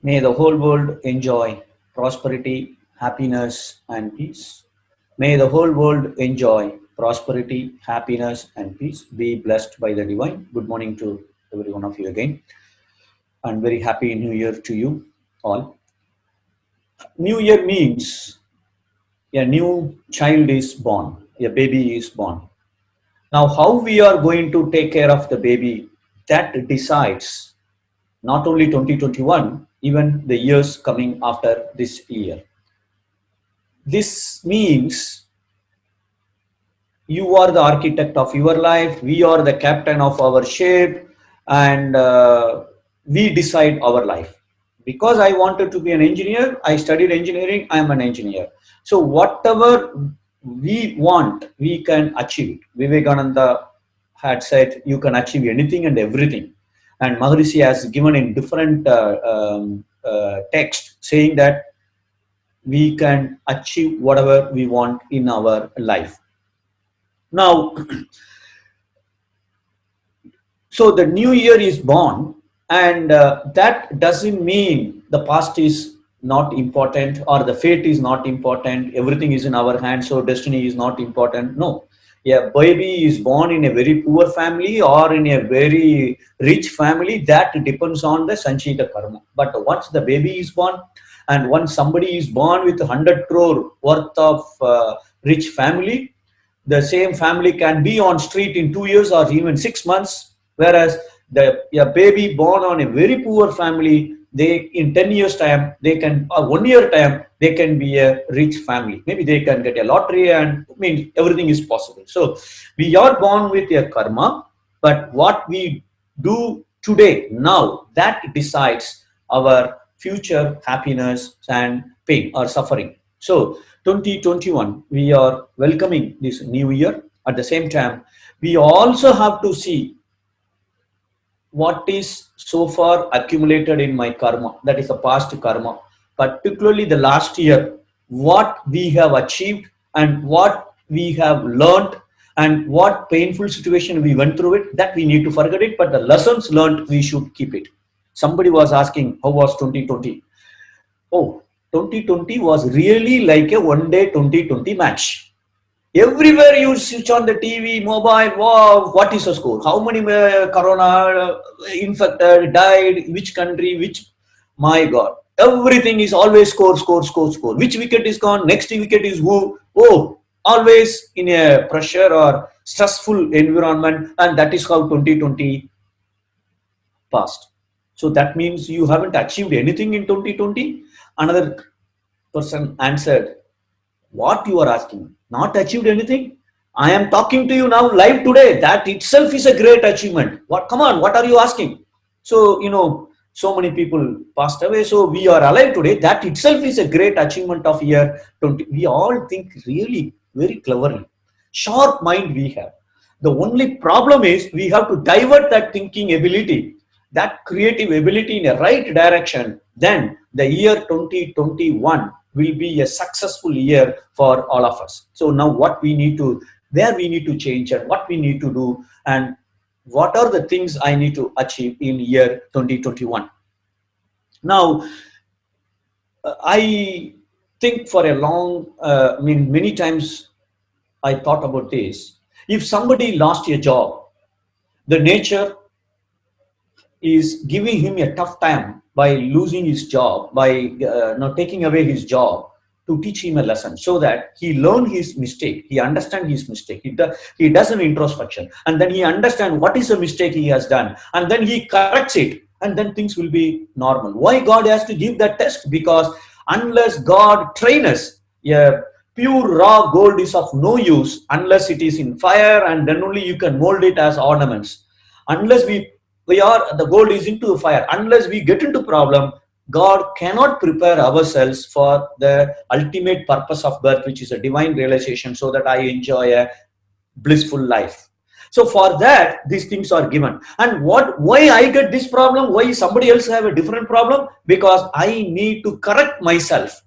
May the whole world enjoy prosperity, happiness, and peace. May the whole world enjoy prosperity, happiness, and peace. Be blessed by the divine. Good morning to every one of you again, and very happy New Year to you all. New Year means a new child is born, a baby is born. Now, how we are going to take care of the baby, that decides not only 2021, even the years coming after this year. This means you are the architect of your life, we are the captain of our ship, and we decide our life. Because I wanted to be an engineer, I studied engineering, I am an engineer. So, whatever we want, we can achieve. Vivekananda had said, you can achieve anything and everything. And Maharishi has given in different text saying that we can achieve whatever we want in our life. Now, so the new year is born, and that doesn't mean the past is not important or the fate is not important. Everything is in our hands, so destiny is not important. No, a baby is born in a very poor family or in a very rich family. That depends on the sanchita karma. But once the baby is born, and once somebody is born with 100 crore worth of rich family, the same family can be on street in 2 years or even 6 months, whereas a baby born on a very poor family, they in 10 years time they can, or 1 year time they can be a rich family. Maybe they can get a lottery, and I mean everything is possible. So we are born with a karma, but what we do today now, that decides our future happiness and pain or suffering. So 2021, we are welcoming this new year. At the same time, we also have to see what is so far accumulated in my karma, that is the past karma, particularly the last year, what we have achieved and what we have learned and what painful situation we went through it, that we need to forget it, but the lessons learned, we should keep it. Somebody was asking, how was 2020? Oh, 2020 was really like a one day 2020 match. Everywhere you switch on the TV, mobile, wow, what is the score? How many corona infected, died, which country, which, my God. Everything is always score, score, score, score. Which wicket is gone? Next wicket is who? Oh, always in a pressure or stressful environment, and that is how 2020 passed. So that means you haven't achieved anything in 2020. Another person answered, what you are asking? Not achieved anything? I am talking to you now live today. That itself is a great achievement. What? Come on, what are you asking? So, so many people passed away. So we are alive today. That itself is a great achievement of year 20. We all think really very cleverly. Sharp mind we have. The only problem is we have to divert that thinking ability, that creative ability in a right direction. Then the year 2021 will be a successful year for all of us. So now what we need to, where we need to change and what we need to do, and what are the things I need to achieve in year 2021. Now, I think for a long, many times I thought about this. If somebody lost a job, the nature is giving him a tough time by losing his job, by not taking away his job, to teach him a lesson so that he learn his mistake, he understand his mistake, he does an introspection, and then he understand what is the mistake he has done, and then he corrects it, and then things will be normal. Why God has to give that test? Because unless God train us, yeah, pure raw gold is of no use unless it is in fire, and then only you can mold it as ornaments. Unless we are, the gold is into the fire, unless we get into problem, God cannot prepare ourselves for the ultimate purpose of birth, which is a divine realization, so that I enjoy a blissful life. So for that, these things are given. And why I get this problem, why somebody else have a different problem? Because I need to correct myself.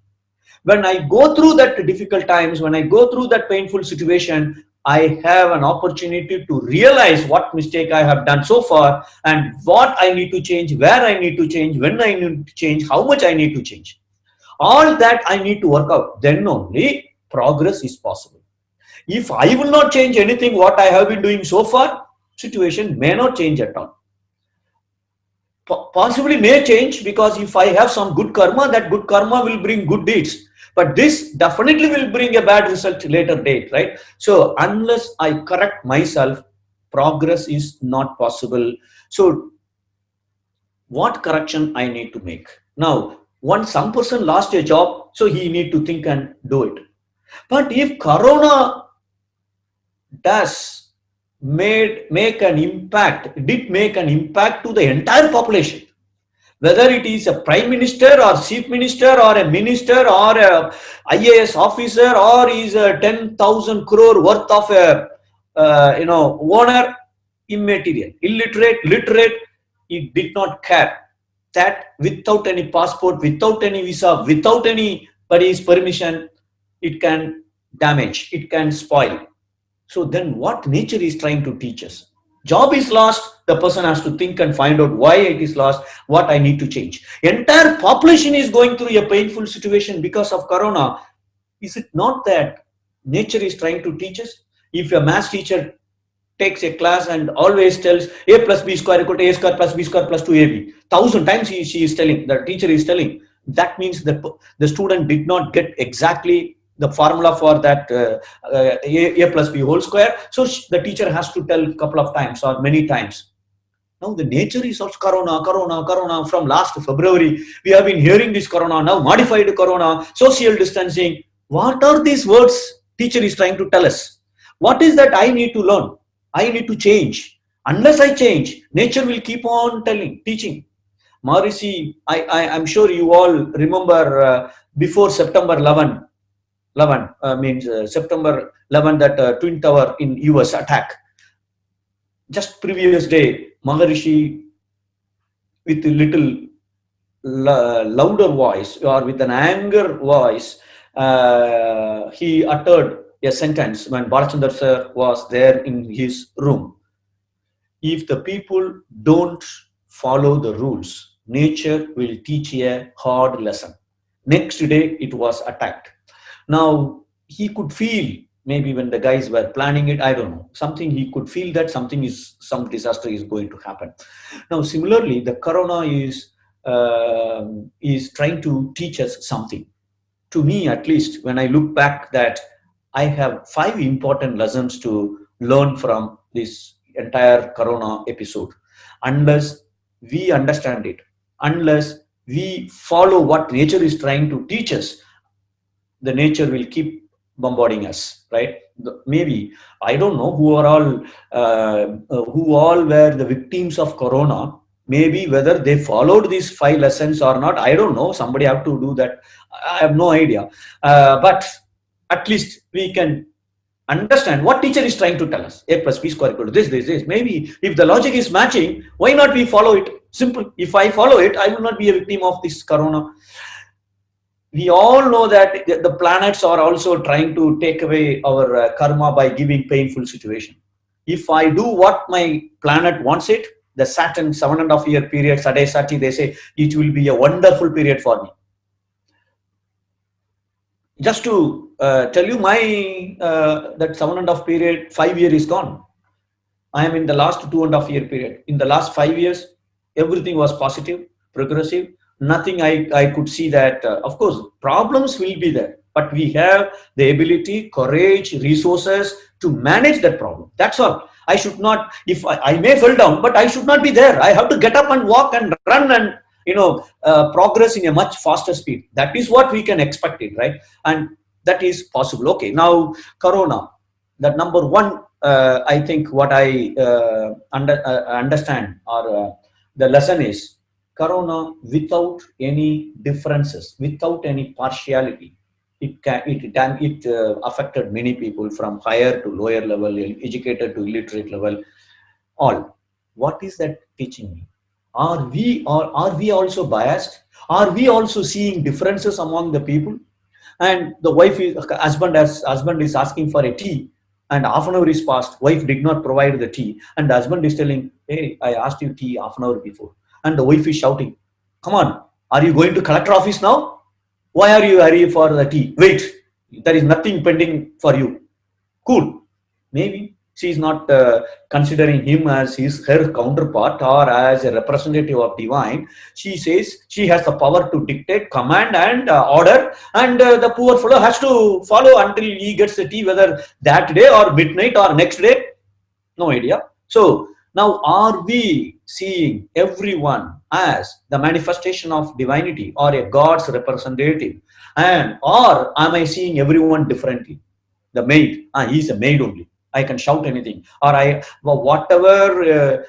When I go through that difficult times, when I go through that painful situation, I have an opportunity to realize what mistake I have done so far and what I need to change, where I need to change, when I need to change, how much I need to change. All that I need to work out. Then only progress is possible. If I will not change anything what I have been doing so far, situation may not change at all. Possibly may change, because if I have some good karma, that good karma will bring good deeds. But this definitely will bring a bad result later date, right? So unless I correct myself, progress is not possible. So what correction I need to make? Now, once some person lost a job, so he need to think and do it. But if Corona does make an impact, did make an impact to the entire population, whether it is a prime minister or chief minister or a minister or a IAS officer or is a 10,000 crore worth of a owner, immaterial, illiterate, literate, it did not care. That without any passport, without any visa, without anybody's permission, it can damage, it can spoil. So then what nature is trying to teach us? Job is lost, the person has to think and find out why it is lost, what I need to change. Entire population is going through a painful situation because of Corona. Is it not that nature is trying to teach us? If a math teacher takes a class and always tells a plus b square equal to a square plus b square plus 2ab, 1,000 times she is telling, the teacher is telling, that means that the student did not get exactly the formula for that a plus b whole square. So the teacher has to tell a couple of times or many times. Now the nature is also Corona from last February. We have been hearing this Corona, now modified Corona, social distancing. What are these words teacher is trying to tell us? What is that I need to learn? I need to change. Unless I change, nature will keep on teaching. Maharishi, I'm sure you all remember before September 11 means September 11, that Twin Tower in US attack. Just previous day, Maharishi, with a little louder voice or with an anger voice, he uttered a sentence when Balachandar sir was there in his room. If the people don't follow the rules, nature will teach a hard lesson. Next day, it was attacked. Now, he could feel, maybe when the guys were planning it, I don't know, something he could feel that some disaster is going to happen. Now, similarly, the Corona is trying to teach us something. To me, at least, when I look back, that I have 5 important lessons to learn from this entire Corona episode. Unless we understand it, unless we follow what nature is trying to teach us, the nature will keep bombarding us, right? Maybe, I don't know who all were the victims of Corona. Maybe whether they followed these 5 lessons or not, I don't know. Somebody have to do that. I have no idea. But at least we can understand what teacher is trying to tell us. A plus b square equal to this. Maybe if the logic is matching, why not we follow it? Simple. If I follow it, I will not be a victim of this Corona. We all know that the planets are also trying to take away our karma by giving painful situation. If I do what my planet wants it, the Saturn 7.5 year period, Sade Sati, they say it will be a wonderful period for me. Just to tell you, my that 7.5 period, 5 year is gone. I am in the last 2.5 year period. In the last 5 years, everything was positive, progressive. Nothing I could see that, of course, problems will be there, but we have the ability, courage, resources to manage that problem. That's all. I should not, if I may fall down, but I should not be there. I have to get up and walk and run and, progress in a much faster speed. That is what we can expect it, right? And that is possible. Okay, now Corona, that number one, I think what I understand or the lesson is, Corona, without any differences, without any partiality, it affected many people from higher to lower level, educated to illiterate level, all. What is that teaching me? Are we also biased? Are we also seeing differences among the people? And the husband is asking for a tea, and half an hour is passed, wife did not provide the tea, and the husband is telling, hey, I asked you tea half an hour before, and the wife is shouting, come on, are you going to collector office now? Why are you hurrying for the tea? Wait, there is nothing pending for you. Cool. Maybe she is not considering him as her counterpart or as a representative of divine. She says she has the power to dictate, command, and order, and the poor fellow has to follow until he gets the tea, whether that day or midnight or next day. No idea. So now, are we seeing everyone as the manifestation of divinity or a God's representative, and or am I seeing everyone differently? The maid, he's a maid only. I can shout anything, or whatever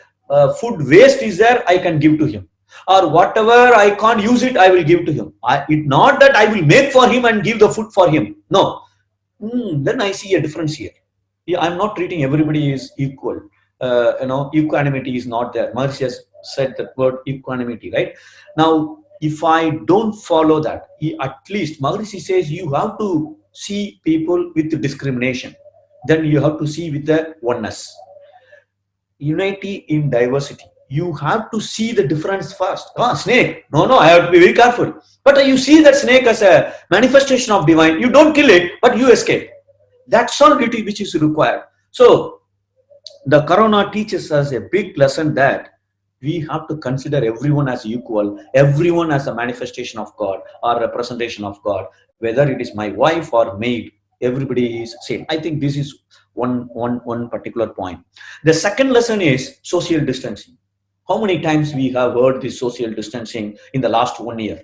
food waste is there, I can give to him, or whatever I can't use it, I will give to him. It not that I will make for him and give the food for him. No, then I see a difference here. Yeah, I'm not treating everybody is equal. Equanimity is not there. Maharishi has said that word equanimity, right? Now, if I don't follow that, at least Maharishi says you have to see people with discrimination. Then you have to see with the oneness. Unity in diversity. You have to see the difference first. Snake. No, I have to be very careful. But you see that snake as a manifestation of divine. You don't kill it, but you escape. That's all which is required. So the corona teaches us a big lesson that we have to consider everyone as equal, everyone as a manifestation of God or representation of God, whether it is my wife or maid, everybody is same. I think this is one particular point. The second lesson is social distancing. How many times we have heard this social distancing in the last 1 year?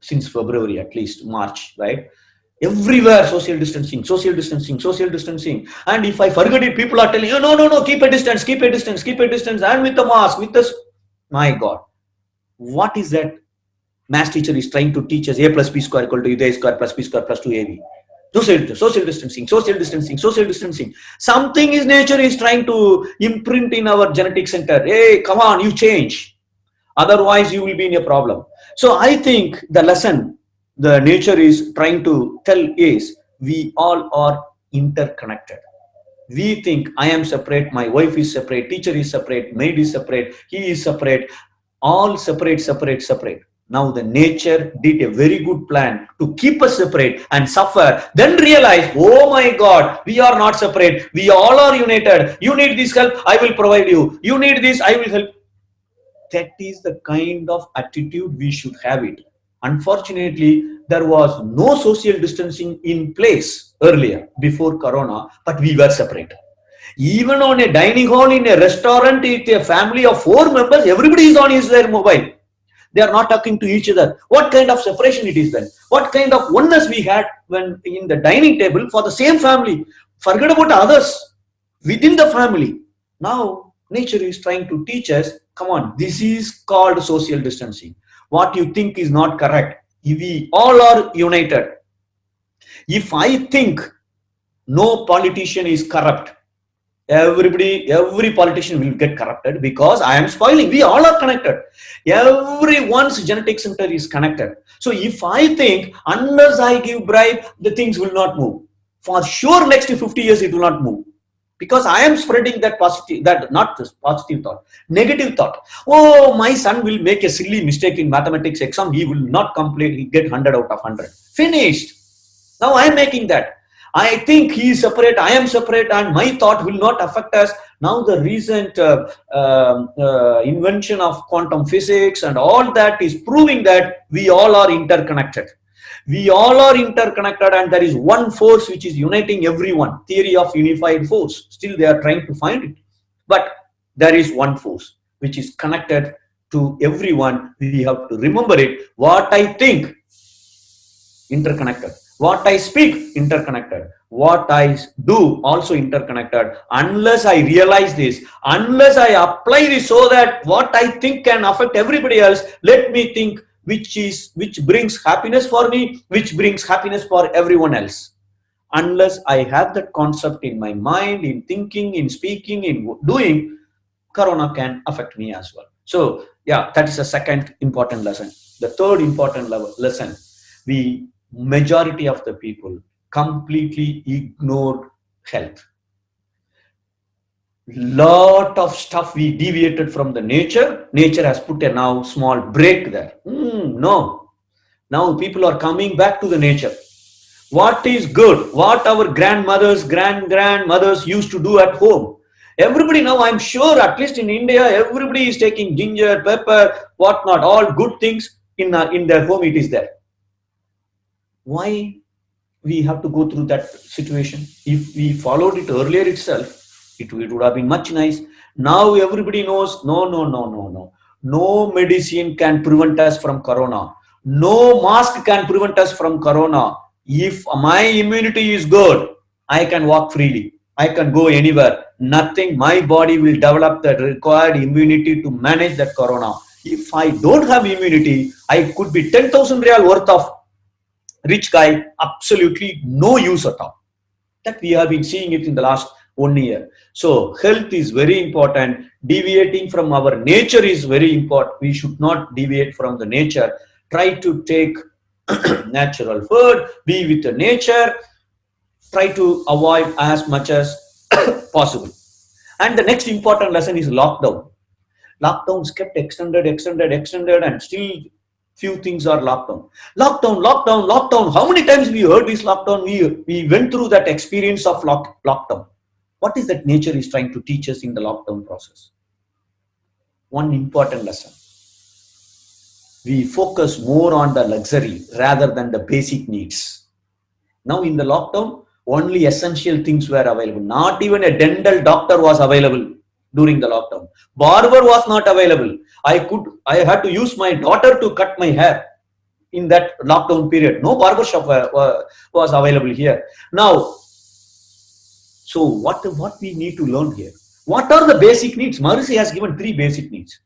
Since February, at least March, right? Everywhere social distancing, social distancing, social distancing. And if I forget it, people are telling you, no, keep a distance, keep a distance, keep a distance, and with the mask, with this. My God, what is that? Math teacher is trying to teach us a plus b square equal to a square plus b square plus 2ab. Social distancing, social distancing, social distancing. Something is nature is trying to imprint in our genetic center. Hey, come on, you change. Otherwise, you will be in a problem. So I think the lesson the nature is trying to tell is we all are interconnected. We think I am separate, my wife is separate, teacher is separate, maid is separate, he is separate, all separate, separate, separate. Now the nature did a very good plan to keep us separate and suffer, then realize, oh my God, we are not separate, we all are united. You need this help, I will provide you. You need this, I will help. That is the kind of attitude we should have it. Unfortunately, there was no social distancing in place earlier before Corona, but we were separate. Even on a dining hall in a restaurant with a family of 4 members, everybody is on their mobile. They are not talking to each other. What kind of separation it is then? What kind of oneness we had when in the dining table for the same family? Forget about others within the family. Now, nature is trying to teach us, come on, this is called social distancing. What you think is not correct. We all are united. If I think no politician is corrupt, every politician will get corrupted because I am spoiling. We all are connected. Everyone's genetic center is connected. So if I think unless I give bribe, the things will not move. For sure, next 50 years it will not move. Because I am spreading that positive, that not this positive thought, negative thought. Oh, my son will make a silly mistake in mathematics exam. He will not completely get 100 out of 100. Finished. Now I am making that. I think he is separate, I am separate, and my thought will not affect us. Now the recent invention of quantum physics and all that is proving that we all are interconnected. We all are interconnected, and there is one force which is uniting everyone. Theory of unified force. Still they are trying to find it. But there is one force which is connected to everyone. We have to remember it. What I think, interconnected. What I speak, interconnected. What I do, also interconnected. Unless I realize this, unless I apply this so that what I think can affect everybody else, let me think which brings happiness for me, which brings happiness for everyone else. Unless I have that concept in my mind, in thinking, in speaking, in doing, Corona can affect me as well. So yeah, that is the second important lesson. The third important lesson, majority of the people completely ignored health. Lot of stuff we deviated from the nature. Nature has put a now small break there. No. Now people are coming back to the nature. What is good? What our grandmothers, grandmothers used to do at home. Everybody now, I'm sure, at least in India, everybody is taking ginger, pepper, whatnot, all good things in their home. It is there. Why we have to go through that situation? If we followed it earlier itself, it would have been much nice. Now everybody knows, no, no, no, no, no. No medicine can prevent us from corona. No mask can prevent us from corona. If my immunity is good, I can walk freely. I can go anywhere. Nothing, my body will develop the required immunity to manage that corona. If I don't have immunity, I could be 10,000 real worth of rich guy, absolutely no use at all. That we have been seeing it in the last 1 year. So health is very important. Deviating from our nature is very important. We should not deviate from the nature. Try to take natural food, be with the nature, try to avoid as much as possible. And the next important lesson is lockdown. Lockdowns kept extended, and still few things are lockdown. Lockdown. How many times we heard this lockdown? We went through that experience of lockdown. What is that nature is trying to teach us in the lockdown process? One important lesson. We focus more on the luxury rather than the basic needs. Now in the lockdown, only essential things were available. Not even a dental doctor was available during the lockdown. Barber was not available. I had to use my daughter to cut my hair in that lockdown period. No barber shop was available here. Now, so what we need to learn here? What are the basic needs? Maharishi has given 3 basic needs.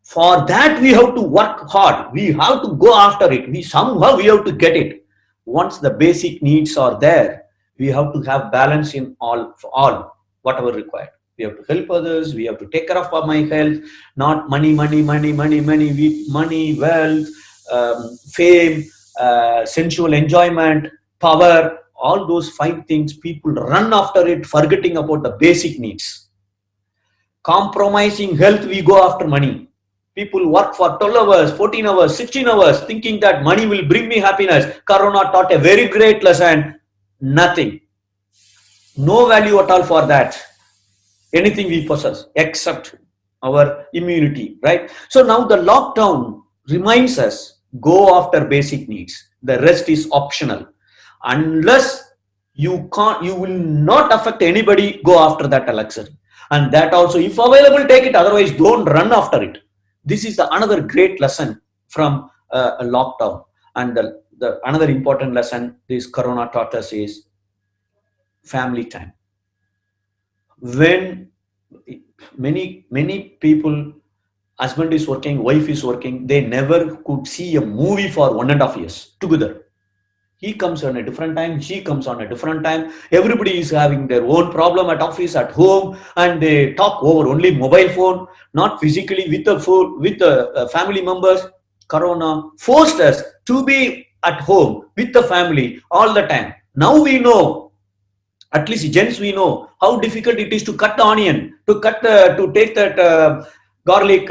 For that we have to work hard. We have to go after it. We have to get it. Once the basic needs are there, we have to have balance in all whatever required. We have to help others. We have to take care of my health. Not money, wealth, fame, sensual enjoyment, power. All those 5 things people run after it, forgetting about the basic needs. Compromising health, we go after money. People work for 12 hours, 14 hours, 16 hours, thinking that money will bring me happiness. Corona taught a very great lesson. Nothing. No value at all for that. Anything we possess except our immunity, right? So now the lockdown reminds us, go after basic needs. The rest is optional. Unless you will not affect anybody, go after that luxury. And that also, if available, take it. Otherwise, don't run after it. This is another great lesson from a lockdown. And the another important lesson this corona taught us is family time. When many people, husband is working, wife is working, they never could see a movie for 1.5 years together. He comes on a different time, she comes on a different time. Everybody is having their own problem at office, at home, and they talk over only mobile phone, not physically with the family members. Corona forced us to be at home with the family all the time. Now we know, at least gents, we know how difficult it is to cut the onion, to take that garlic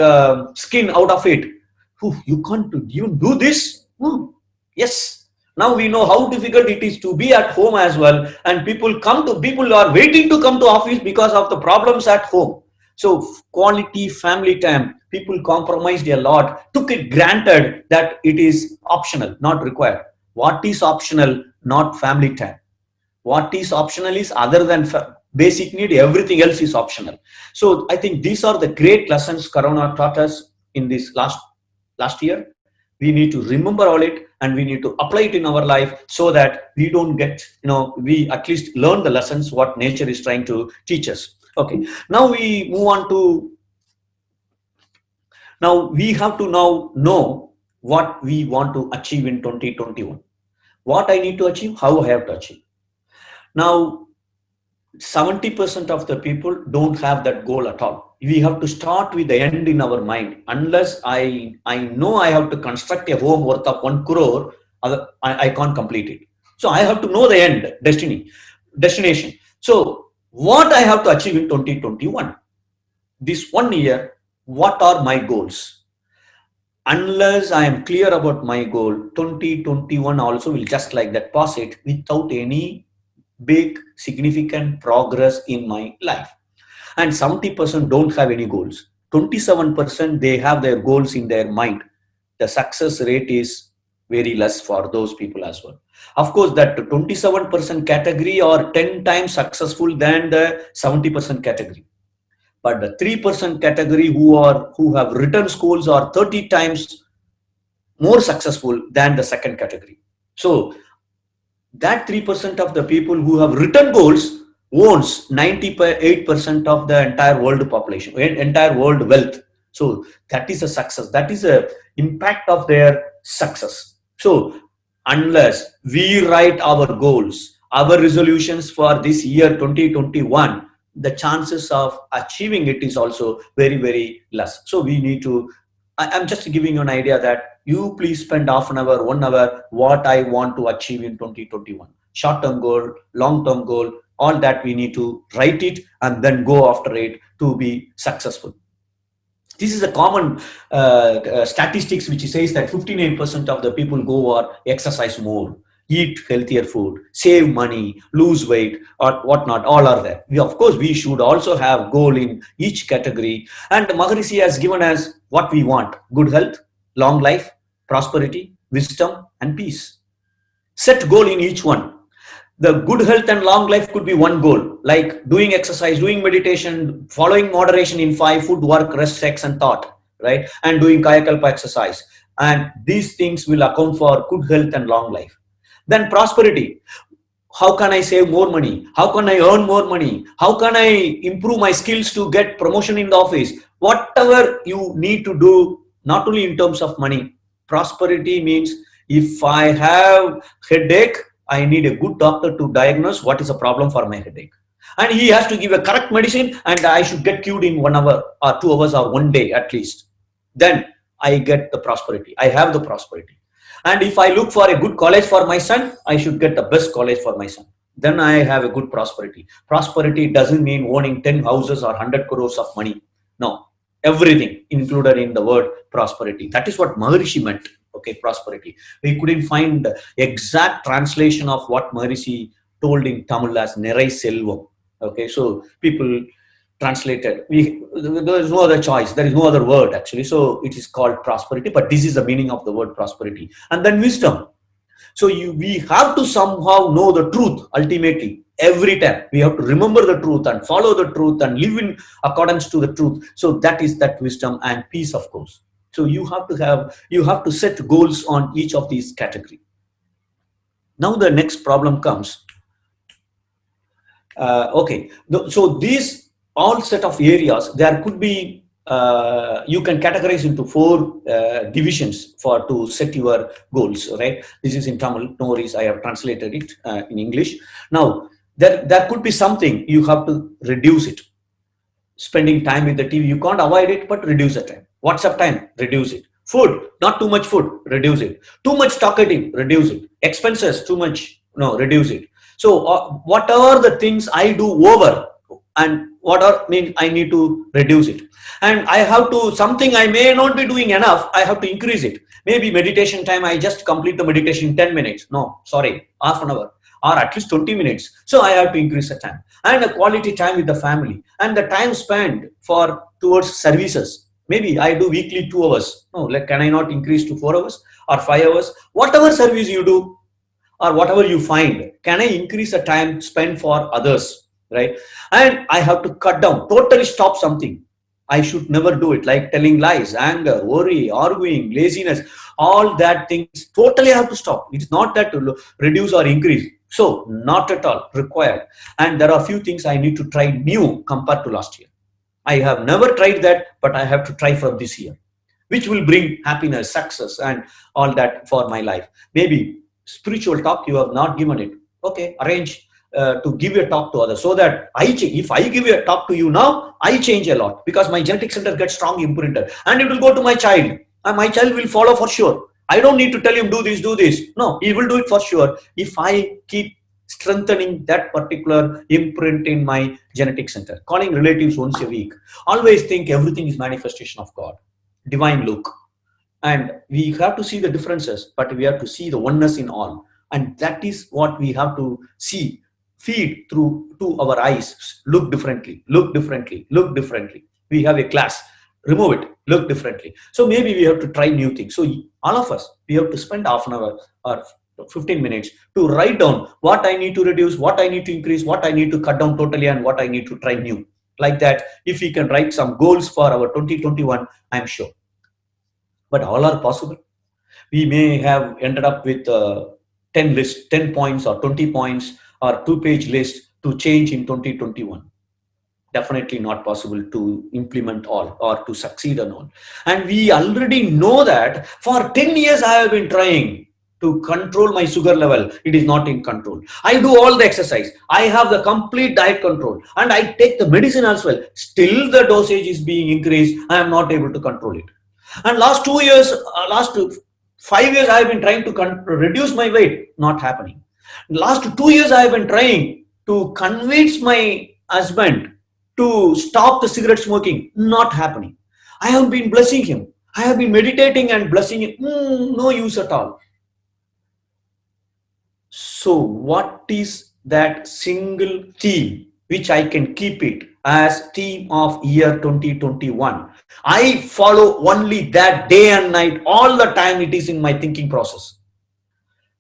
skin out of it. You can't even do this? Yes. Now we know how difficult it is to be at home as well, and people are waiting to come to office because of the problems at home. So quality family time, people compromised a lot, took it granted that it is optional, not required. What is optional? Not family time. What is optional is, other than basic need, everything else is optional. So I think these are the great lessons Corona taught us in this last year. We need to remember all it, and we need to apply it in our life, so that we don't get, we at least learn the lessons what nature is trying to teach us. Okay, now we move on to, now we have to now know what we want to achieve in 2021. What I need to achieve, how I have to achieve. Now 70% of the people don't have that goal at all. We have to start with the end in our mind. Unless I know I have to construct a home worth of 1 crore, I can't complete it. So I have to know the end destination. So What I have to achieve in 2021, this 1 year, what are my goals? Unless I am clear about my goal, 2021 also will just like that pass it without any big significant progress in my life. And 70% don't have any goals. 27% they have their goals in their mind. The success rate is very less for those people as well. Of course, that 27% category are 10 times successful than the 70% category. But the 3% category who have written schools are 30 times more successful than the second category. So that 3% of the people who have written goals owns 98% of the entire world population, entire world wealth. So that is a success. That is a impact of their success. So unless we write our goals, our resolutions for this year 2021, the chances of achieving it is also very, very less. So we need to, I'm just giving you an idea that you please spend half an hour, 1 hour, what I want to achieve in 2021. Short-term goal, long-term goal, all that we need to write it and then go after it to be successful. This is a common statistics which says that 59% of the people go or exercise more, eat healthier food, save money, lose weight, or whatnot. All are there. Of course, we should also have goal in each category. And Maharishi has given us what we want: good health, long life, prosperity, wisdom, and peace. Set goal in each one. The good health and long life could be one goal, like doing exercise, doing meditation, following moderation in 5: food, work, rest, sex, and thought, right? And doing kayakalpa exercise. And these things will account for good health and long life. Then prosperity. How can I save more money? How can I earn more money? How can I improve my skills to get promotion in the office? Whatever you need to do, not only in terms of money. Prosperity means if I have headache, I need a good doctor to diagnose what is a problem for my headache. And he has to give a correct medicine and I should get cured in 1 hour or 2 hours or one day at least. Then I get the prosperity. I have the prosperity. And if I look for a good college for my son, I should get the best college for my son. Then I have a good prosperity. Prosperity doesn't mean owning 10 houses or 100 crores of money. No, everything included in the word prosperity. That is what Maharishi meant. Okay, prosperity. We couldn't find the exact translation of what Maharishi told in Tamil as Nirai Selvam. Okay, so people translated. There is no other choice. There is no other word actually. So it is called prosperity, but this is the meaning of the word prosperity. And then wisdom. So we have to somehow know the truth ultimately. Every time we have to remember the truth and follow the truth and live in accordance to the truth. So that is that wisdom and peace, of course. So you have to set goals on each of these categories. Now the next problem comes. Okay, so these all set of areas, there could be, you can categorize into 4 divisions for to set your goals, right? This is in Tamil, no worries, I have translated it in English. Now, there could be something you have to reduce it. Spending time with the TV, you can't avoid it, but reduce the time. WhatsApp time, reduce it. Food, not too much food, reduce it. Too much talkative, reduce it. Expenses, too much, no, reduce it. So what are the things I do over and what are mean I need to reduce it. And I have to, something I may not be doing enough, I have to increase it. Maybe meditation time, I just complete the meditation in 10 minutes. No, sorry, half an hour or at least 20 minutes. So I have to increase the time and the quality time with the family and the time spent for towards services. Maybe I do weekly 2 hours. No, like can I not increase to 4 hours or 5 hours? Whatever service you do, or whatever you find, can I increase the time spent for others, right? And I have to cut down, totally stop something. I should never do it, like telling lies, anger, worry, arguing, laziness, all that things totally have to stop. It's not that to reduce or increase. So not at all required. And there are a few things I need to try new compared to last year. I have never tried that, but I have to try from this year, which will bring happiness, success, and all that for my life. Maybe spiritual talk you have not given it. Okay, arrange to give a talk to others so that if I give a talk to you now, I change a lot because my genetic center gets strong imprinted and it will go to my child and my child will follow for sure. I don't need to tell him do this, do this. No, he will do it for sure if I keep strengthening that particular imprint in my genetic center. Calling relatives once a week. Always think everything is manifestation of God, divine look. And we have to see the differences, but we have to see the oneness in all. And that is what we have to see, feed through to our eyes. Look differently, look differently, look differently. We have a class, remove it, look differently. So maybe we have to try new things. So all of us, we have to spend half an hour or 15 minutes to write down what I need to reduce, what I need to increase, what I need to cut down totally, and what I need to try new. Like that, if we can write some goals for our 2021, I'm sure. But all are possible. We may have ended up with 10 list, 10 points or 20 points or 2-page list to change in 2021. Definitely not possible to implement all or to succeed on all. And we already know that for 10 years I have been trying to control my sugar level. It is not in control. I do all the exercise. I have the complete diet control and I take the medicine as well. Still the dosage is being increased. I am not able to control it. And last 2 years, last 5 years, I have been trying to reduce my weight, not happening. Last 2 years, I have been trying to convince my husband to stop the cigarette smoking, not happening. I have been blessing him. I have been meditating and blessing him. No use at all. So what is that single theme which I can keep it as theme of year 2021? I follow only that day and night, all the time. It is in my thinking process.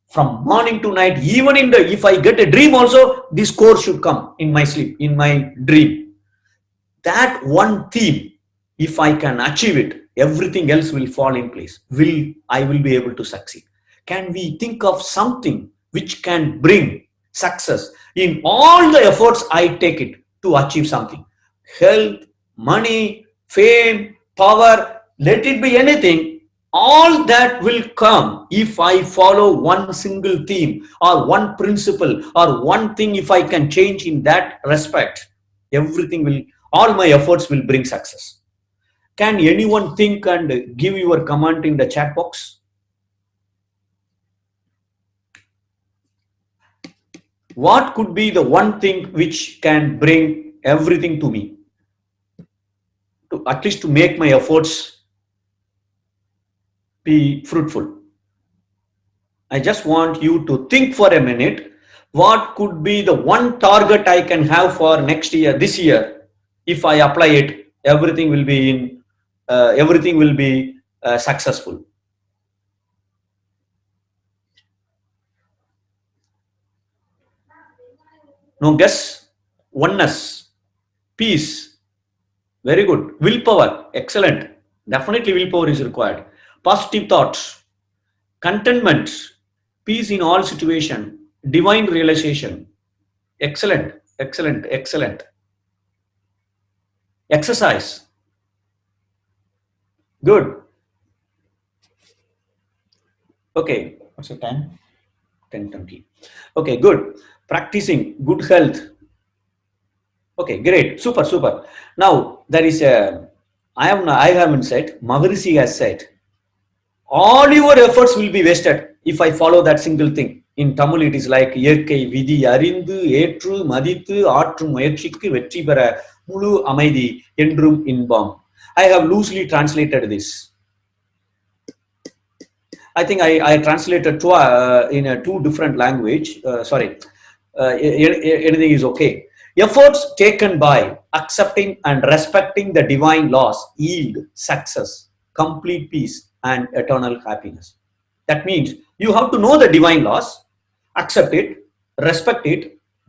From morning to night, even in the, if I get a dream also, this course should come in my sleep, in my dream. That one theme, if I can achieve it, everything else will fall in place. I will be able to succeed. Can we think of something which can bring success in all the efforts I take it to achieve something? Health, money, fame, power, let it be anything. All that will come if I follow one single theme or one principle or one thing. If I can change in that respect, everything will, all my efforts will bring success. Can anyone think and give your comment in the chat box? What could be the one thing which can bring everything to me, to at least to make my efforts be fruitful? I just want you to think for a minute. What could be the one target I can have for next year, this year? If I apply it, everything will be in, everything will be successful. No guess? Oneness, peace. Very good. Willpower. Excellent. Definitely willpower is required. Positive thoughts, contentment, peace in all situation, divine realization. Excellent. Excellent. Excellent. Exercise. Good. Okay. What's the time? 10:20. Okay. Good. Practicing good health. Okay. Great. Super. Super. Now there is a. I haven't said. Maharishi has said. All your efforts will be wasted if I follow that single thing. In Tamil, it is like இயற்கை விதி அறிந்து ஏற்று மதித்து ஆற்றும் முயற்சிக்கு வெற்றி பெற முழு அமைதி என்றும் இன்பம். I have loosely translated this. I think I translated in a two different language. Sorry, anything is okay. Efforts taken by accepting and respecting the divine laws yield success, complete peace, and eternal happiness. That means you have to know the divine laws, accept it, respect it,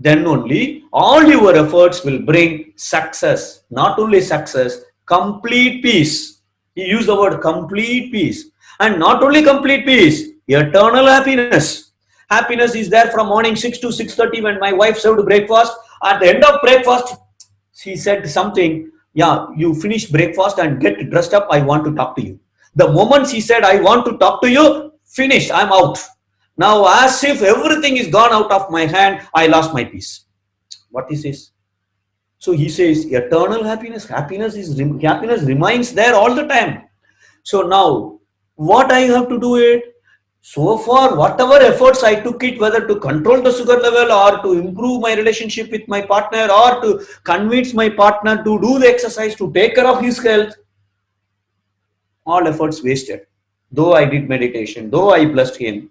then only all your efforts will bring success. Not only success, complete peace. He used the word complete peace. And not only complete peace, eternal happiness. Happiness is there from morning 6 to 6:30 when my wife served breakfast. At the end of breakfast, she said something. Yeah, you finish breakfast and get dressed up. I want to talk to you. The moment she said, I want to talk to you, finished, I'm out. Now, as if everything is gone out of my hand, I lost my peace. What is this? So he says, eternal happiness. Happiness remains there all the time. So now, what I have to do it? So far, whatever efforts I took it, whether to control the sugar level or to improve my relationship with my partner or to convince my partner to do the exercise, to take care of his health, all efforts wasted. Though I did meditation, though I blessed him,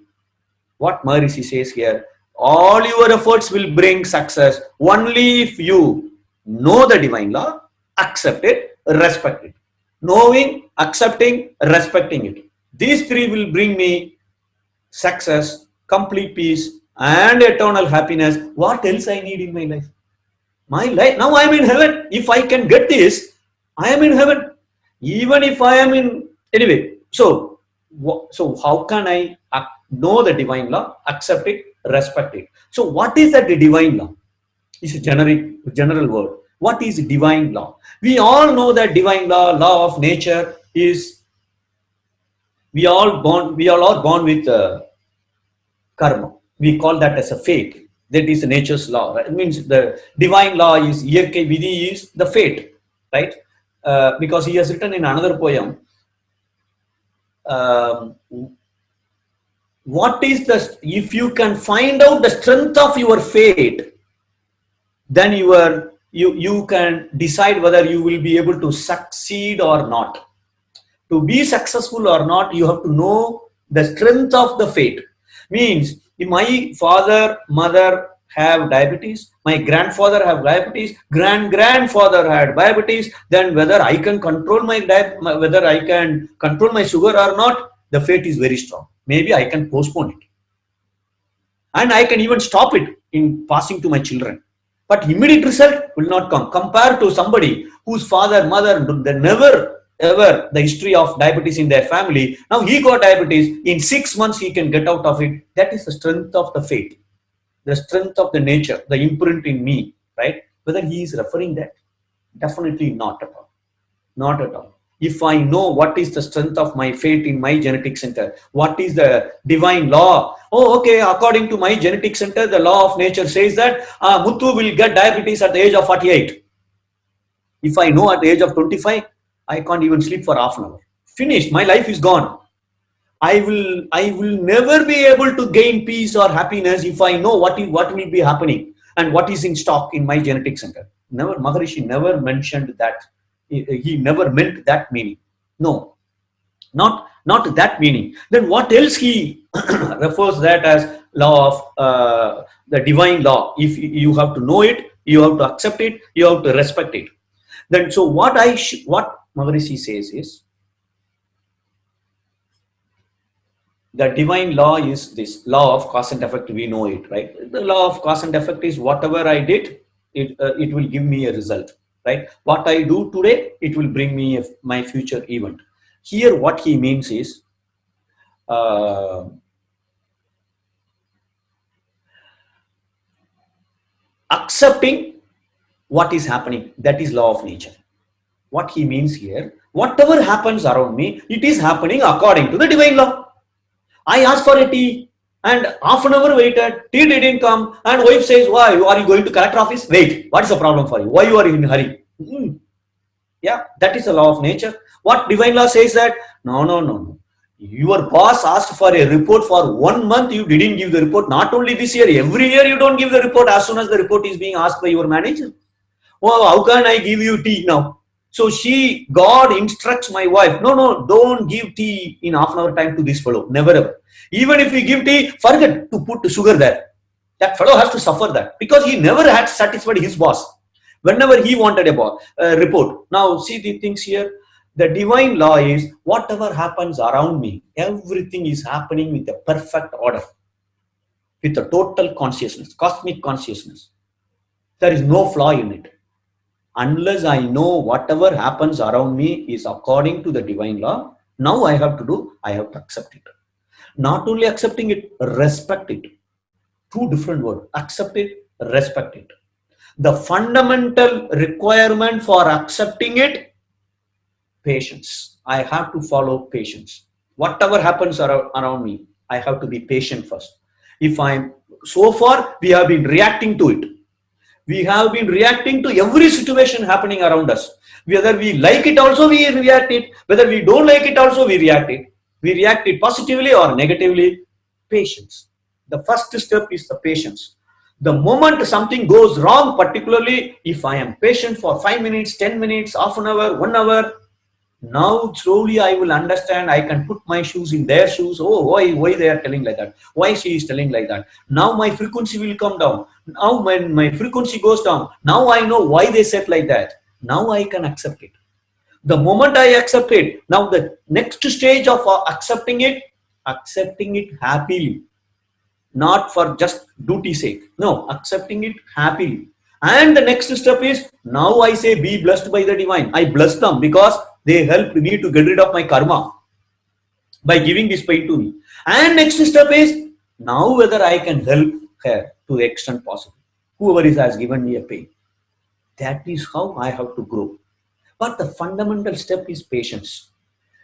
what Maharishi says here, all your efforts will bring success only if you know the divine law, accept it, respect it. Knowing, accepting, respecting it. These three will bring me success, complete peace, and eternal happiness. What else I need in my life? My life, now I am in heaven. If I can get this, I am in heaven. Even if I am in, anyway. So how can I know the divine law, accept it, respect it? So what is that divine law? It's a general word. What is divine law? We all know that divine law of nature is, we all are born with karma. We call that as a fate. That is nature's law. Right? It means the divine law is Iyarkai Vidhi is the fate, right? Because he has written in another poem, um, what is the, if you can find out the strength of your fate, then you can decide whether you will be able to succeed or not. To be successful or not, you have to know the strength of the fate. Means, if my father, mother have diabetes, my grandfather have diabetes, grandfather had diabetes, then whether I can control whether I can control my sugar or not, the fate is very strong. Maybe I can postpone it, and I can even stop it in passing to my children. But immediate result will not come. Compared to somebody whose father, mother, they never ever the history of diabetes in their family. Now he got diabetes. In 6 months he can get out of it. That is the strength of the faith, the strength of the nature, the imprint in me, right? Whether he is referring that, definitely not at all. Not at all. If I know what is the strength of my fate in my genetic center, what is the divine law? Oh, okay, according to my genetic center, the law of nature says that Muthu will get diabetes at the age of 48. If I know at the age of 25, I can't even sleep for half an hour. Finished. My life is gone. I will never be able to gain peace or happiness if I know what will be happening and what is in stock in my genetic center. Never, Maharishi never mentioned that. He never meant that meaning. No, not that meaning. Then what else he refers that as law of the divine law? If you have to know it, you have to accept it, you have to respect it. Then so what Maharishi says is, the divine law is this law of cause and effect. We know it, right? The law of cause and effect is whatever I did, it will give me a result, right? What I do today, it will bring me my future event. Here what he means is, accepting what is happening. That is law of nature. What he means here, whatever happens around me, it is happening according to the divine law. I asked for a tea and half an hour waited, tea didn't come, and wife says, why, are you going to collector office? Wait, what is the problem for you? Why you are in a hurry? Yeah, that is the law of nature. What divine law says that, no. Your boss asked for a report for 1 month, you didn't give the report. Not only this year, every year you don't give the report as soon as the report is being asked by your manager. Oh, how can I give you tea now? So God instructs my wife, no, don't give tea in half an hour time to this fellow. Never ever. Even if we give tea, forget to put sugar there. That fellow has to suffer that because he never had satisfied his boss whenever he wanted a report. Now see the things here. The divine law is whatever happens around me, everything is happening with a perfect order, with a total consciousness, cosmic consciousness. There is no flaw in it. Unless I know whatever happens around me is according to the divine law, now I have to accept it. Not only accepting it, respect it. Two different words, accept it, respect it. The fundamental requirement for accepting it, patience. I have to follow patience. Whatever happens around me, I have to be patient first. So far, we have been reacting to it. We have been reacting to every situation happening around us. Whether we like it also, we react it. Whether we don't like it also, we react it. We react it positively or negatively. Patience. The first step is the patience. The moment something goes wrong, particularly if I am patient for 5 minutes, 10 minutes, half an hour, 1 hour, now slowly I will understand. I can put my shoes in their shoes. Oh, why they are telling like that? Why she is telling like that? Now my frequency will come down. Now when my frequency goes down, now I know why they said like that. Now I can accept it. The moment I accept it, now the next stage of accepting it happily, not for just duty sake. No, accepting it happily. And the next step is, now I say be blessed by the divine. I bless them because they helped me to get rid of my karma by giving this pain to me. And next step is, now whether I can help her to the extent possible. Whoever is has given me a pain. That is how I have to grow. But the fundamental step is patience.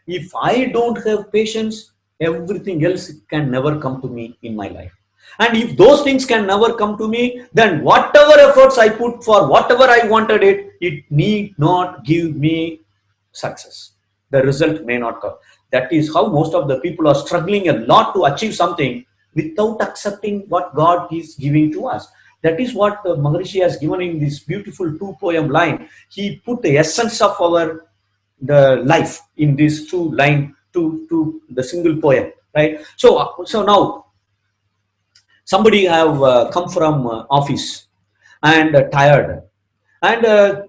If I don't have patience, everything else can never come to me in my life. And if those things can never come to me, then whatever efforts I put for whatever I wanted it need not give me success. The result may not come. That is how most of the people are struggling a lot to achieve something without accepting what God is giving to us. That is what the Maharishi has given in this beautiful 2 poem line. He put the essence of our the life in this 2 line to the single poem, right? So now somebody have come from office and tired, and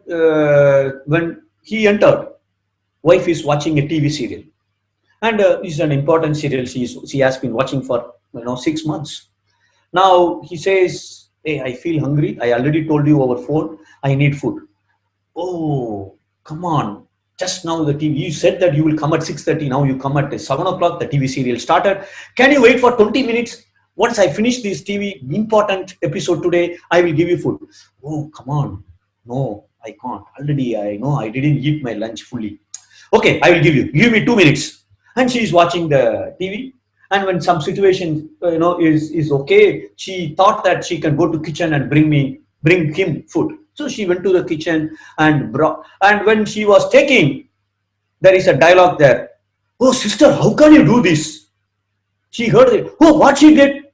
when he entered, wife is watching a TV serial, and it's an important serial she has been watching for 6 months. Now he says, hey, I feel hungry. I already told you over phone, I need food. Oh, come on. Just now the TV, you said that you will come at 6:30. Now you come at 7 o'clock. The TV serial started. Can you wait for 20 minutes? Once I finish this TV important episode today, I will give you food. Oh, come on. No, I can't. Already I know I didn't eat my lunch fully. Okay, I will give you. Give me 2 minutes. And she is watching the TV. And when some situation is okay, she thought that she can go to kitchen and bring him food. So she went to the kitchen and brought, and when she was taking, there is a dialogue there. Oh, sister, how can you do this? She heard it. Oh, what she did?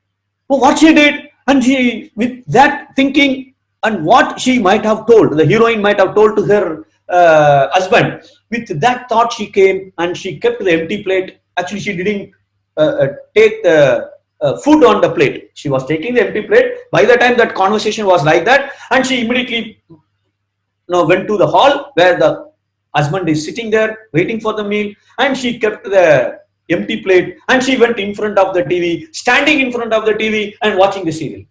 Oh, what she did? And she, with that thinking, and what she might have told, the heroine might have told to her husband, with that thought she came and she kept the empty plate. Actually, she didn't take the food on the plate. She was taking the empty plate. By the time that conversation was like that, and she immediately went to the hall where the husband is sitting there waiting for the meal, and she kept the empty plate and she went in front of the TV, standing in front of the TV and watching the serial.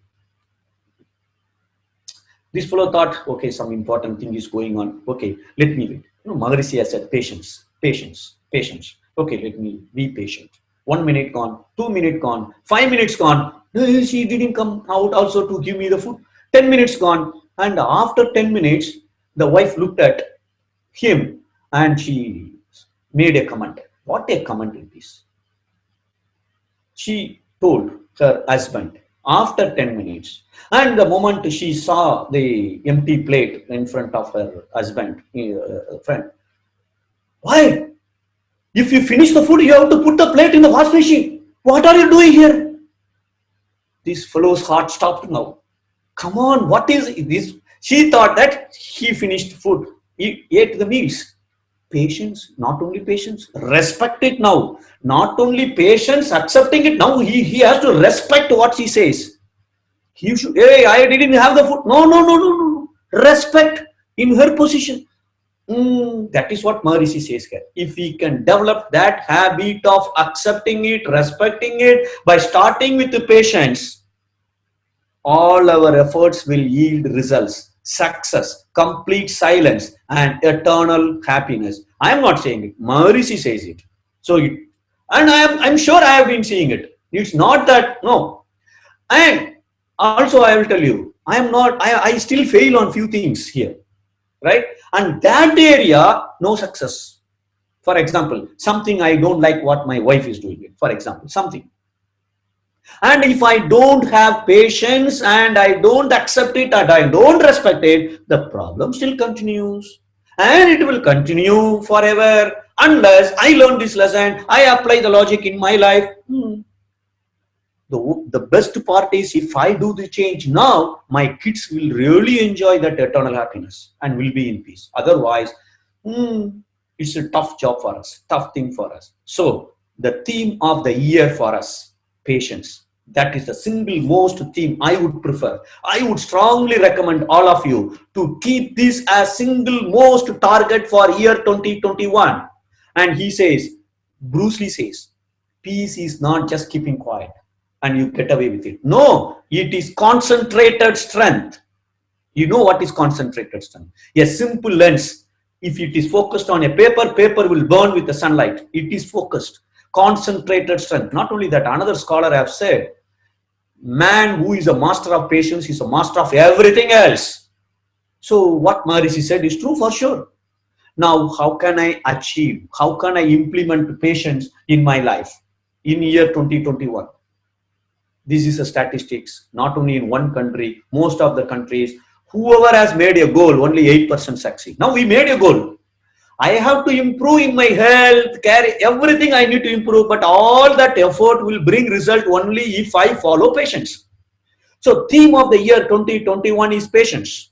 This fellow thought, okay, some important thing is going on. Okay, let me wait. Maharishi has said patience, patience, patience. Okay, let me be patient. 1 minute gone, 2 minutes gone, 5 minutes gone. She didn't come out also to give me the food. 10 minutes gone. And after 10 minutes, the wife looked at him and she made a comment. What a comment is this? She told her husband after 10 minutes, and the moment she saw the empty plate in front of her husband, friend, why? If you finish the food, you have to put the plate in the wash machine. What are you doing here? This fellow's heart stopped now. Come on, what is this? She thought that he finished food. He ate the meals. Patience, not only patience, respect it now. Not only patience, accepting it now. He has to respect what she says. He should, hey, I didn't have the food. No. Respect in her position. That is what Maharishi says here. If we can develop that habit of accepting it, respecting it, by starting with the patience, all our efforts will yield results, success, complete silence, and eternal happiness. I am not saying it. Maharishi says it. So, and I'm sure I have been seeing it. It's not that, no. And also I will tell you, I still fail on few things here, right? And that area, no success. For example, something I don't like what my wife is doing. For example, something. And if I don't have patience and I don't accept it and I don't respect it, the problem still continues. And it will continue forever Unless I learn this lesson, I apply the logic in my life. The best part is if I do the change now, my kids will really enjoy that eternal happiness and will be in peace. Otherwise, it's a tough job for us, tough thing for us. So the theme of the year for us, patience. That is the single most theme I would prefer. I would strongly recommend all of you to keep this as single most target for year 2021. And he says, Bruce Lee says, peace is not just keeping quiet and you get away with it. No, it is concentrated strength. You know what is concentrated strength? A simple lens. If it is focused on a paper, paper will burn with the sunlight. It is focused. Concentrated strength. Not only that, another scholar have said, man who is a master of patience is a master of everything else. So what Maharishi said is true for sure. Now, how can I achieve? How can I implement patience in my life in year 2021? This is a statistics, not only in one country, most of the countries, whoever has made a goal, only 8% succeed. Now we made a goal. I have to improve in my health, carry everything I need to improve, but all that effort will bring result only if I follow patience. So theme of the year 2021 is patience.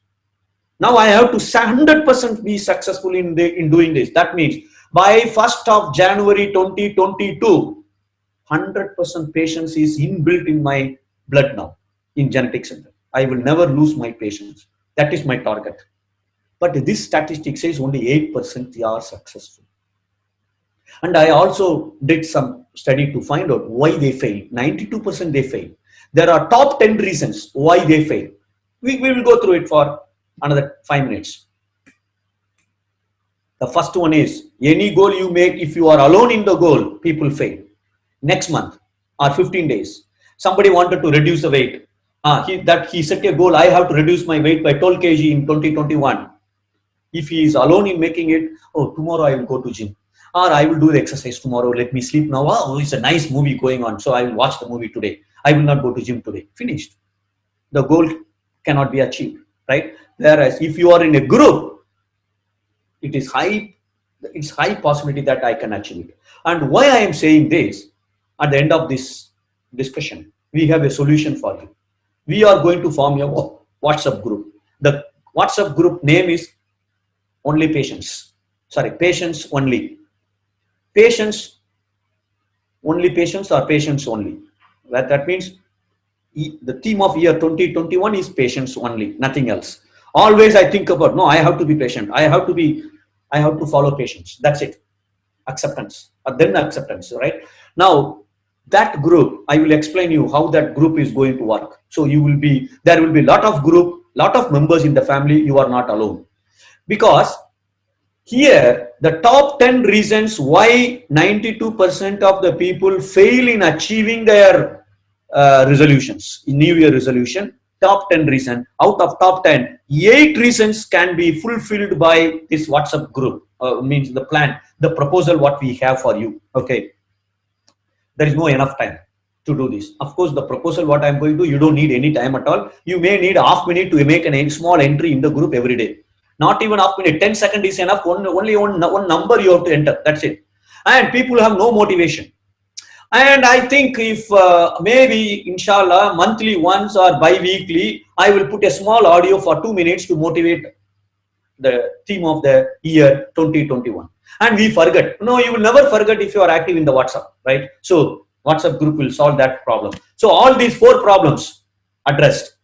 Now I have to 100% be successful in doing this. That means by 1st of January 2022, 100% patience is inbuilt in my blood now in genetic center. I will never lose my patience. That is my target. But this statistic says only 8% are successful. And I also did some study to find out why they fail. 92% they fail. There are top 10 reasons why they fail. We will go through it for another 5 minutes. The first one is, any goal you make, if you are alone in the goal, people fail. Next month or 15 days, somebody wanted to reduce the weight. He set a goal, I have to reduce my weight by 12 kg in 2021. If he is alone in making it, oh, tomorrow I will go to gym. Or I will do the exercise tomorrow, let me sleep now. Oh, it's a nice movie going on, so I will watch the movie today. I will not go to gym today. Finished. The goal cannot be achieved, right? Whereas if you are in a group, it's high possibility that I can achieve it. And why I am saying this, at the end of this discussion, we have a solution for you. We are going to form a WhatsApp group. The WhatsApp group name is only patience. Sorry, patience only. Patience only, patience or patience only. That means the theme of year 2021 is patience only, nothing else. Always I think about, no, I have to be patient. I have to follow patience. That's it. Acceptance, then acceptance, right? Now that group, I will explain you how that group is going to work. So there will be lot of members in the family. You are not alone, because here the top 10 reasons why 92% of the people fail in achieving their resolutions, in New Year resolution. Top 10 reasons. Out of top 10, 8 reasons can be fulfilled by this WhatsApp group. Means the plan, the proposal what we have for you. Okay, there is no enough time to do this. Of course, the proposal what I'm going to, you don't need any time at all. You may need half minute to make a small entry in the group every day. Not even half minute, 10 seconds is enough. Only one number you have to enter. That's it. And people have no motivation. And I think if maybe, inshallah, monthly once or bi-weekly, I will put a small audio for 2 minutes to motivate the theme of the year 2021. And we forget. No, you will never forget if you are active in the WhatsApp, right? So WhatsApp group will solve that problem. So all these 4 problems addressed.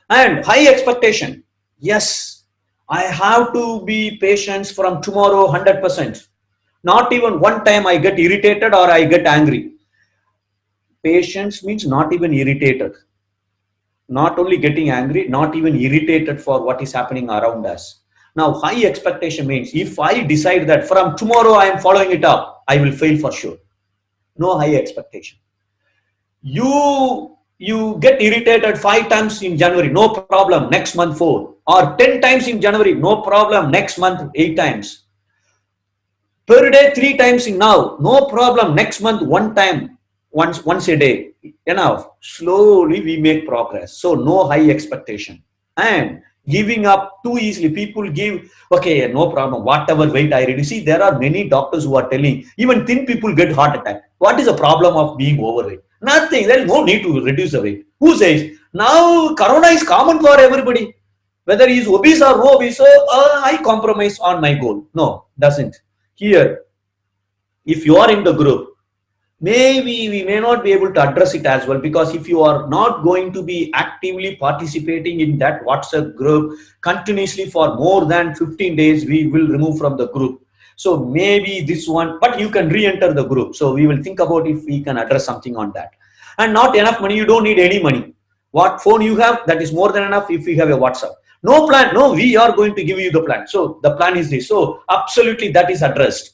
And high expectation. Yes, I have to be patient from tomorrow 100%. Not even one time I get irritated or I get angry. Patience means not even irritated. Not only getting angry, not even irritated for what is happening around us. Now, high expectation means if I decide that from tomorrow I am following it up, I will fail for sure. No high expectation. You get irritated 5 times in January, no problem, next month 4. Or 10 times in January, no problem, next month 8 times. Per day 3 times in now, no problem, next month 1 time, once a day. Enough. Slowly we make progress. So no high expectation. And Giving up too easily. People give, okay, no problem, whatever weight I reduce. See, there are many doctors who are telling even thin people get heart attack. What is the problem of being overweight? Nothing. There is no need to reduce the weight. Who says now corona is common for everybody? Whether he is obese or no obese, so I compromise on my goal. No, doesn't. Here, if you are in the group, maybe we may not be able to address it as well, because if you are not going to be actively participating in that WhatsApp group continuously for more than 15 days, we will remove from the group. So maybe this one, but you can re-enter the group. So we will think about if we can address something on that. And not enough money, you don't need any money. What phone you have, that is more than enough. If you have a WhatsApp, no plan, no, we are going to give you the plan. So the plan is this. So absolutely that is addressed.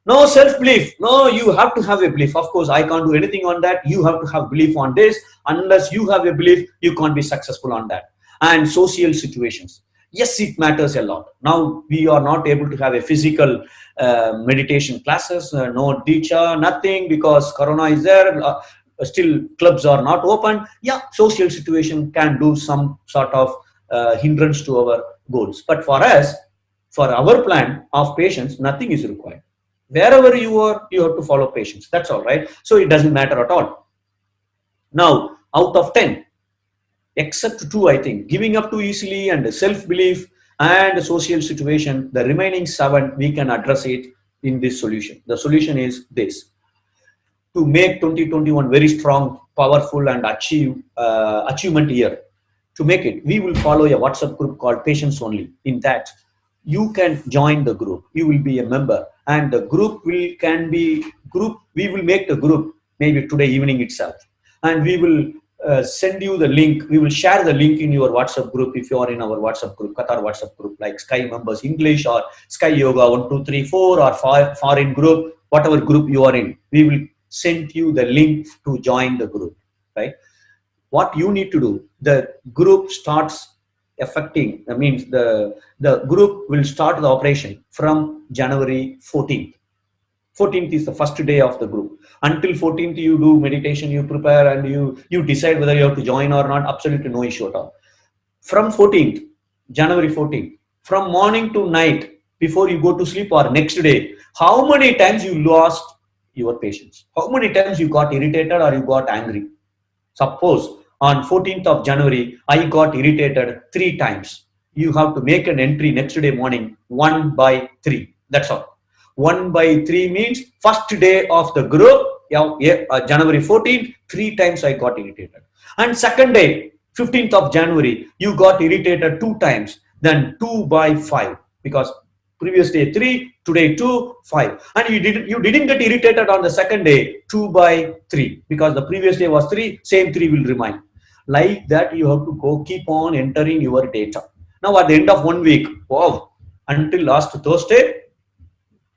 No self-belief. No, you have to have a belief. Of course, I can't do anything on that. You have to have belief on this. Unless you have a belief, you can't be successful on that. And social situations. Yes, it matters a lot. Now, we are not able to have a physical meditation classes, no teacher, nothing, because Corona is there. Still, clubs are not open. Yeah, social situation can do some sort of hindrance to our goals. But for us, for our plan of patients, nothing is required. Wherever you are, you have to follow patients. That's all, right? So it doesn't matter at all. Now, out of 10, except 2, I think, giving up too easily and self-belief and social situation, the remaining 7, we can address it in this solution. The solution is this: to make 2021 very strong, powerful, and achievement year. To make it, we will follow a WhatsApp group called Patients Only. In that, you can join the group. You will be a member, and the group will can be group. We will make the group maybe today evening itself, and we will send you the link. We will share the link in your WhatsApp group if you are in our WhatsApp group, Qatar WhatsApp group, like Sky Members English or Sky Yoga 1234 or foreign group, whatever group you are in. We will send you the link to join the group, right? What you need to do, the group starts affecting, that means the group will start the operation from January 14th. 14th is the first day of the group. Until 14th, you do meditation, you prepare, and you decide whether you have to join or not. Absolutely no issue at all. From 14th, January 14th, from morning to night, before you go to sleep or next day, how many times you lost your patience? How many times you got irritated or you got angry? Suppose on 14th of January, I got irritated 3 times. You have to make an entry next day morning, 1 by 3. That's all. 1 by 3 means first day of the group, January 14th, 3 times I got irritated. And second day, 15th of January, you got irritated 2 times, then 2 by 5, because previous day 3, today 2, 5, and you didn't get irritated on the second day, 2 by 3, because the previous day was 3, same 3 will remain. Like that, you have to go keep on entering your data. Now at the end of 1 week, wow, until last Thursday,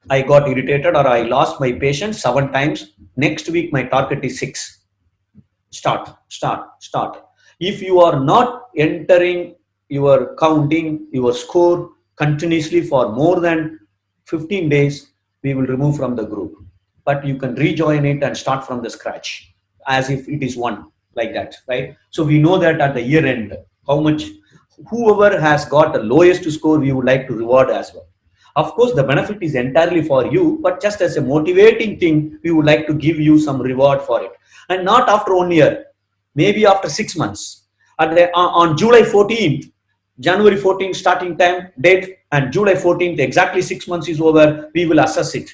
I got irritated or I lost my patience 7 times. Next week, my target is 6. Start. If you are not entering your counting, your score continuously for more than 15 days, we will remove from the group. But you can rejoin it and start from the scratch as if it is one, like that, right? So we know that at the year end, how much whoever has got the lowest score, we would like to reward as well. Of course, the benefit is entirely for you, but just as a motivating thing, we would like to give you some reward for it. And not after 1 year, maybe after 6 months. On July 14th, January 14th starting time, date, and July 14th, exactly 6 months is over, we will assess it.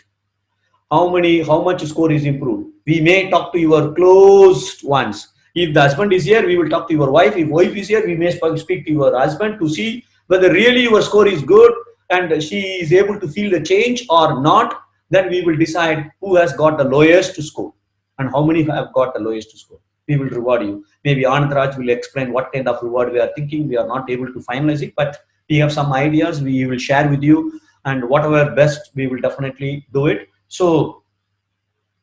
How much score is improved. We may talk to your close ones. If the husband is here, we will talk to your wife. If wife is here, we may speak to your husband to see whether really your score is good and she is able to feel the change or not. Then we will decide who has got the lowest score and how many have got the lowest score. We will reward you. Maybe Anand Raj will explain what kind of reward we are thinking. We are not able to finalize it, but we have some ideas we will share with you, and whatever best, we will definitely do it. So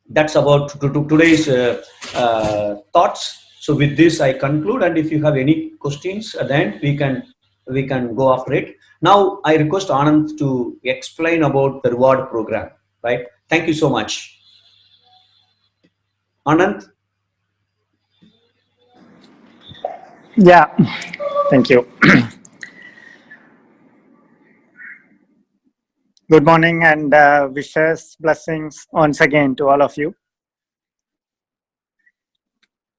that's about today's thoughts. So with this, I conclude. And if you have any questions at the end, we can go after it. Now, I request Anand to explain about the reward program. Right? Thank you so much, Anand. Yeah, thank you. Good morning and wishes, blessings once again to all of you.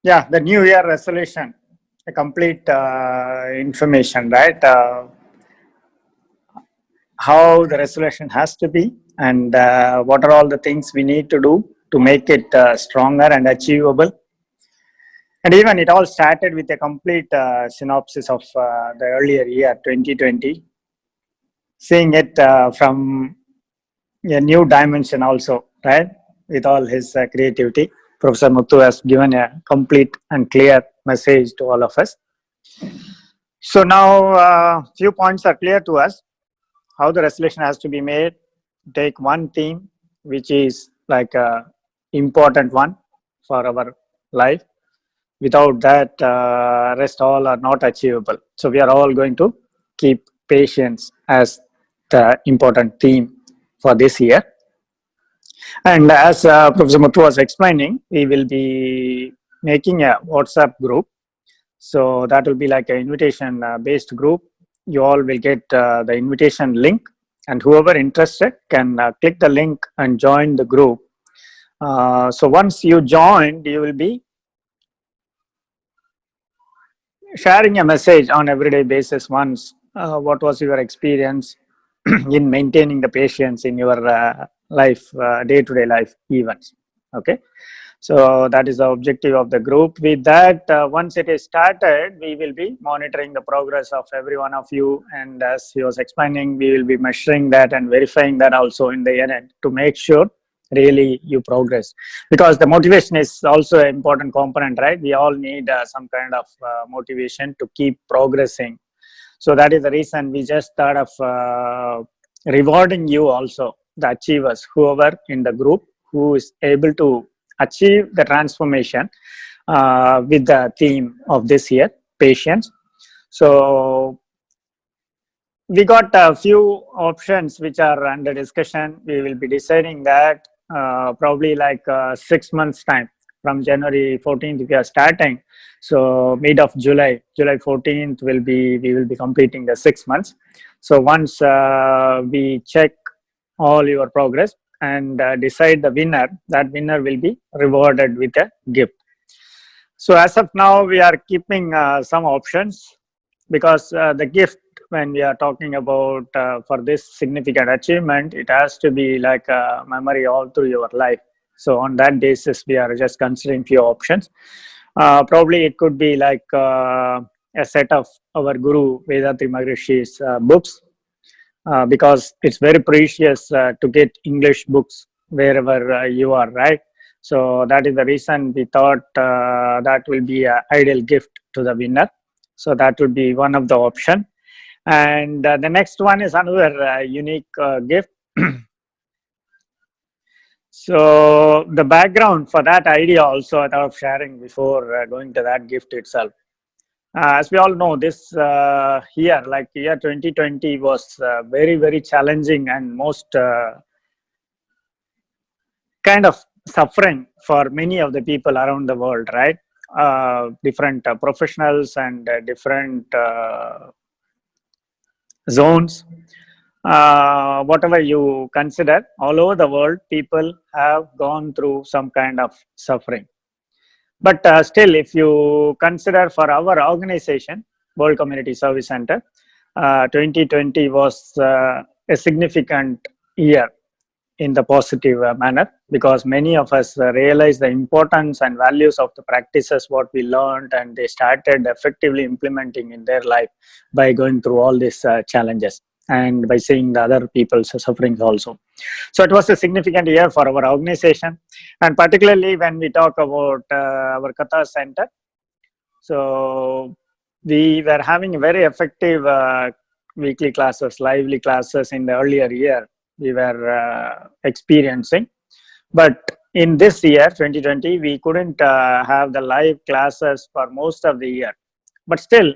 Yeah, the New Year resolution, a complete information, right? How the resolution has to be and what are all the things we need to do to make it stronger and achievable. And even it all started with a complete synopsis of the earlier year 2020, seeing it from a new dimension also, right? With all his creativity. Professor Muthu has given a complete and clear message to all of us. So now few points are clear to us, how the resolution has to be made. Take one theme, which is like a important one for our life. Without that, rest all are not achievable. So we are all going to keep patience as the important theme for this year. And as Professor Muthu was explaining, we will be making a WhatsApp group. So that will be like an invitation based group. You all will get the invitation link, and whoever interested can click the link and join the group. So once you join, you will be sharing a message on everyday basis once. What was your experience in maintaining the patience in your life, day-to-day life events? Okay. So that is the objective of the group. With that, once it is started, we will be monitoring the progress of every one of you. And as he was explaining, we will be measuring that and verifying that also in the end to make sure really you progress. Because the motivation is also an important component, right? We all need some kind of motivation to keep progressing. So that is the reason we just thought of rewarding you also, the achievers, whoever in the group who is able to achieve the transformation with the theme of this year, patience. So we got a few options which are under discussion. We will be deciding that probably like 6 months time. From January 14th we are starting, so mid of July 14th we will be completing the 6 months. So once we check all your progress and decide the winner, that winner will be rewarded with a gift. So as of now we are keeping some options, because the gift, when we are talking about for this significant achievement, it has to be like a memory all through your life. So on that basis we are just considering few options. Probably it could be like a set of our Guru Vethathiri Maharishi's books, because it's very precious to get English books wherever you are, right? So that is the reason we thought that will be an ideal gift to the winner. So that would be one of the option. And the next one is another unique gift. So the background for that idea also I thought of sharing before going to that gift itself. As we all know, this year, like year 2020 was very, very challenging and most kind of suffering for many of the people around the world, right? Different professionals and different zones. Whatever you consider, all over the world, people have gone through some kind of suffering. But still, if you consider for our organization, World Community Service Center, 2020 was a significant year in the positive manner, because many of us realized the importance and values of the practices what we learned, and they started effectively implementing in their life by going through all these challenges and by seeing the other people's sufferings also. So it was a significant year for our organization, and particularly when we talk about our Katha Center. So we were having very effective weekly classes, lively classes in the earlier year we were experiencing. But in this year, 2020, we couldn't have the live classes for most of the year. But still,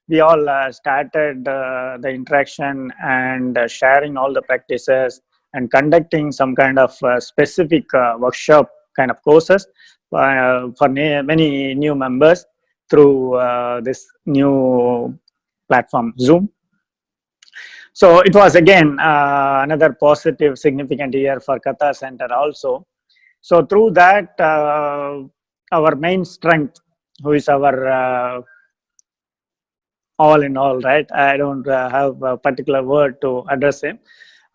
we all started the interaction and sharing all the practices and conducting some kind of specific workshop kind of courses for many new members through this new platform, Zoom. So it was again another positive, significant year for Katha Center also. So through that, our main strength, who is our all in all, right? I don't have a particular word to address him.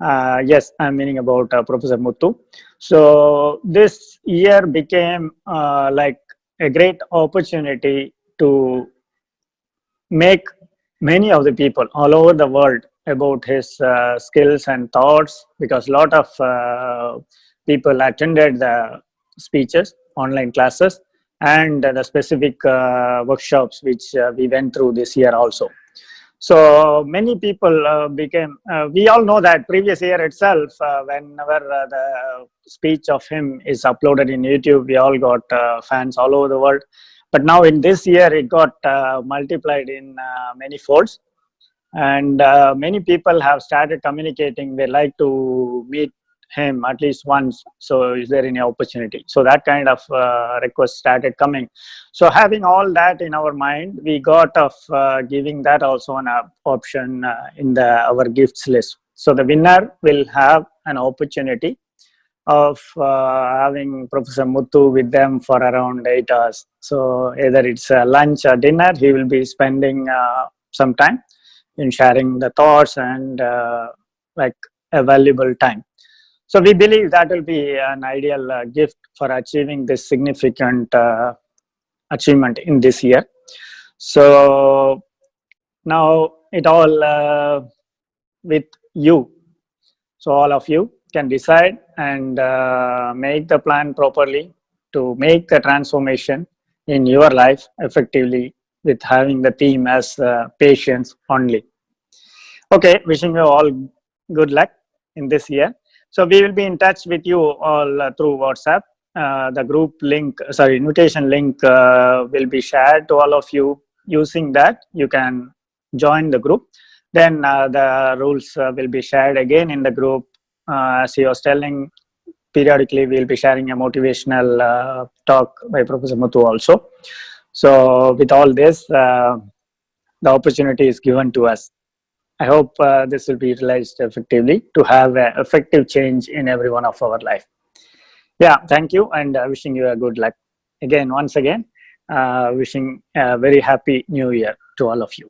Yes, I'm meaning about Professor Muthu. So this year became like a great opportunity to make many of the people all over the world about his skills and thoughts, because a lot of people attended the speeches, online classes, and the specific workshops which we went through this year also. So many people became, we all know that previous year itself, whenever the speech of him is uploaded in YouTube, we all got fans all over the world. But now in this year, it got multiplied in many folds. And many people have started communicating. They like to meet him at least once. So is there any opportunity? So that kind of request started coming. So having all that in our mind, we got of giving that also an option in our gifts list. So the winner will have an opportunity of having Professor Muthu with them for around 8 hours. So either it's lunch or dinner, he will be spending some time in sharing the thoughts and like a valuable time. So we believe that will be an ideal gift for achieving this significant achievement in this year. So now it all with you. So all of you can decide and make the plan properly to make the transformation in your life effectively with having the theme as patience only. Okay, wishing you all good luck in this year. So we will be in touch with you all through WhatsApp. The group link, sorry, invitation link will be shared to all of you. Using that, you can join the group. Then the rules will be shared again in the group. As he was telling, periodically we'll be sharing a motivational talk by Professor Muthu also. So with all this, the opportunity is given to us. I hope this will be utilized effectively to have an effective change in every one of our life. Yeah, thank you, and wishing you a good luck. Again, once again, wishing a very happy new year to all of you.